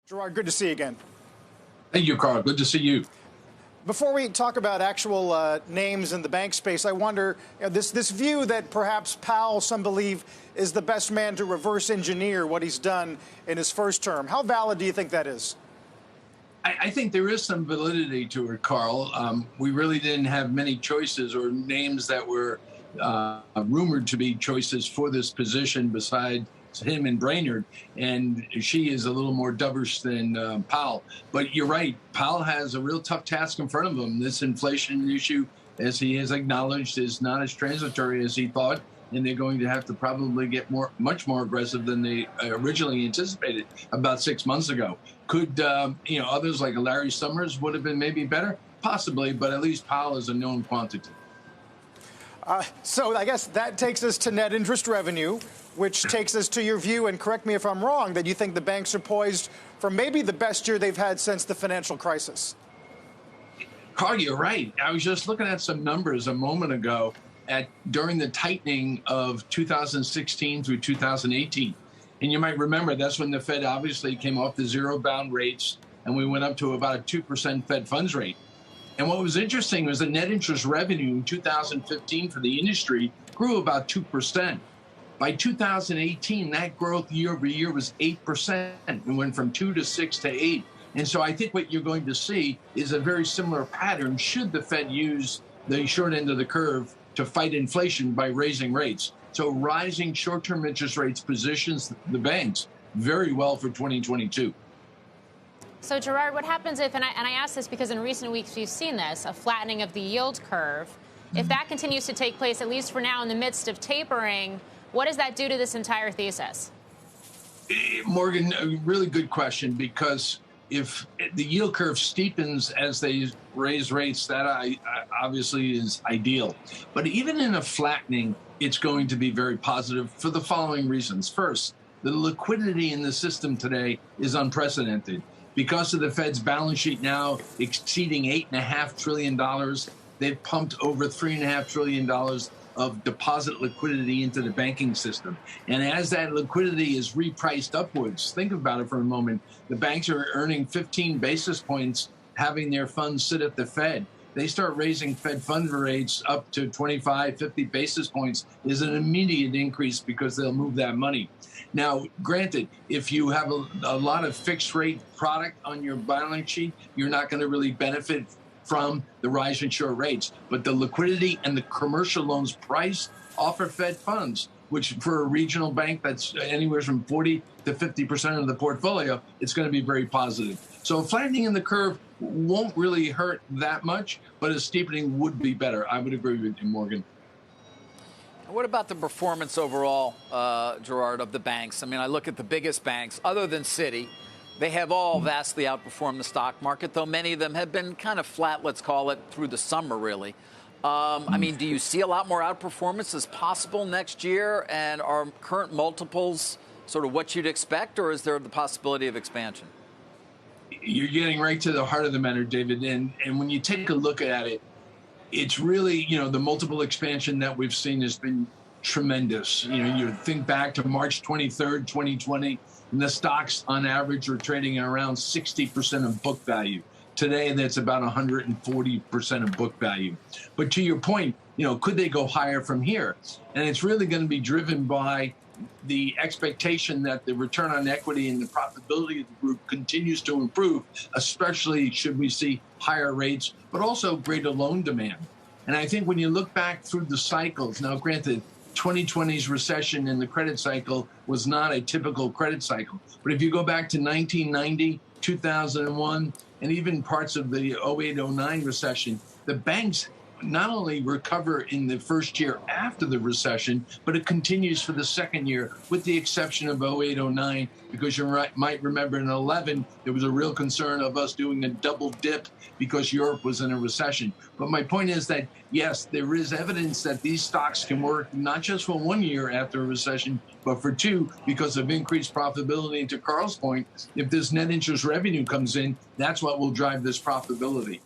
Gerard, good to see you again. Thank you, Carl. Good to see you. Before we talk about actual names in the bank space, I wonder, this view that perhaps Powell, some believe, is the best man to reverse engineer what he's done in his first term. How valid do you think that is? I think there is some validity to it, Carl. We really didn't have many choices or names that were rumored to be choices for this position besides him and Brainard, and she is a little more dovish than Powell. But you're right, Powell has a real tough task in front of him. This inflation issue, as he has acknowledged, is not as transitory as he thought, and they're going to have to probably get much more aggressive than they originally anticipated about 6 months ago. Could others like Larry Summers would have been maybe better? Possibly, but at least Powell is a known quantity. So I guess that takes us to net interest revenue, which takes us to your view, and correct me if I'm wrong, that you think the banks are poised for maybe the best year they've had since the financial crisis. Carl, you're right. I was just looking at some numbers a moment ago during the tightening of 2016 through 2018. And you might remember that's when the Fed obviously came off the zero-bound rates, and we went up to about a 2% Fed funds rate. And what was interesting was the net interest revenue in 2015 for the industry grew about 2%. By 2018, that growth year over year was 8%. We went from 2 to 6 to 8. And so I think what you're going to see is a very similar pattern should the Fed use the short end of the curve to fight inflation by raising rates. So rising short-term interest rates positions the banks very well for 2022. So, Gerard, what happens if, and I ask this because in recent weeks we've seen this, a flattening of the yield curve. If that continues to take place, at least for now, in the midst of tapering, what does that do to this entire thesis? Morgan, a really good question, because if the yield curve steepens as they raise rates, that obviously is ideal. But even in a flattening, it's going to be very positive for the following reasons. First, the liquidity in the system today is unprecedented. Because of the Fed's balance sheet now exceeding $8.5 trillion, they've pumped over $3.5 trillion of deposit liquidity into the banking system. And as that liquidity is repriced upwards, think about it for a moment, the banks are earning 15 basis points having their funds sit at the Fed. They start raising Fed fund rates up to 25, 50 basis points is an immediate increase because they'll move that money. Now, granted, if you have a lot of fixed rate product on your balance sheet, you're not going to really benefit from the rise in short rates. But the liquidity and the commercial loans price offer Fed funds, which for a regional bank that's anywhere from 40 to 50% of the portfolio, it's going to be very positive. So flattening in the curve won't really hurt that much, but a steepening would be better. I would agree with you, Morgan. What about the performance overall, Gerard, of the banks? I mean, I look at the biggest banks, other than Citi. They have all vastly outperformed the stock market, though many of them have been kind of flat, let's call it, through the summer, really. I mean, do you see a lot more outperformance as possible next year? And are current multiples sort of what you'd expect, or is there the possibility of expansion? You're getting right to the heart of the matter, David. And when you take a look at it, it's really, the multiple expansion that we've seen has been tremendous. You think back to March 23rd, 2020, and the stocks on average were trading at around 60% of book value. Today, that's about 140% of book value. But to your point, could they go higher from here? And it's really going to be driven by the expectation that the return on equity and the profitability of the group continues to improve, especially should we see higher rates, but also greater loan demand. And I think when you look back through the cycles, now granted, 2020's recession in the credit cycle was not a typical credit cycle. But if you go back to 1990, 2001, and even parts of the 08-09 recession, the banks not only recover in the first year after the recession, but it continues for the second year, with the exception of 08-09, because you might remember in 11, there was a real concern of us doing a double dip because Europe was in a recession. But my point is that, yes, there is evidence that these stocks can work not just for 1 year after a recession, but for 2 because of increased profitability. And to Carl's point, if this net interest revenue comes in, that's what will drive this profitability.